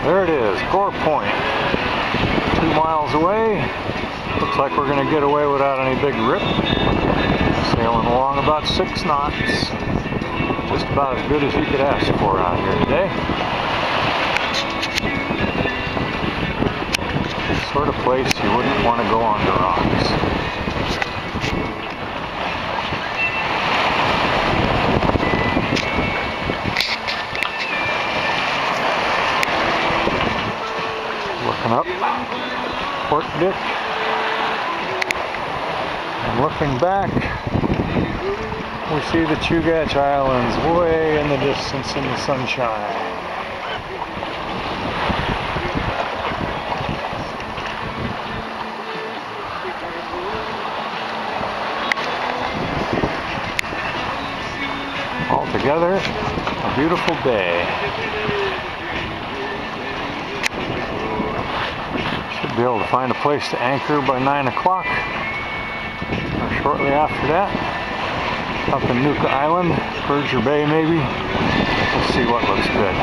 There it is, Gore Point. 2 miles away. Looks like we're going to get away without any big rip. Sailing along about 6 knots. Just about as good as you could ask for out here today. Sort of place you wouldn't want to go on the rocks. Looking up Fort Dick and looking back, we see the Chugach Islands way in the distance in the sunshine. Altogether, a beautiful day. Should be able to find a place to anchor by 9 o'clock or shortly after that. Up in Nuka Island, Berger Bay maybe. Let's see what looks good.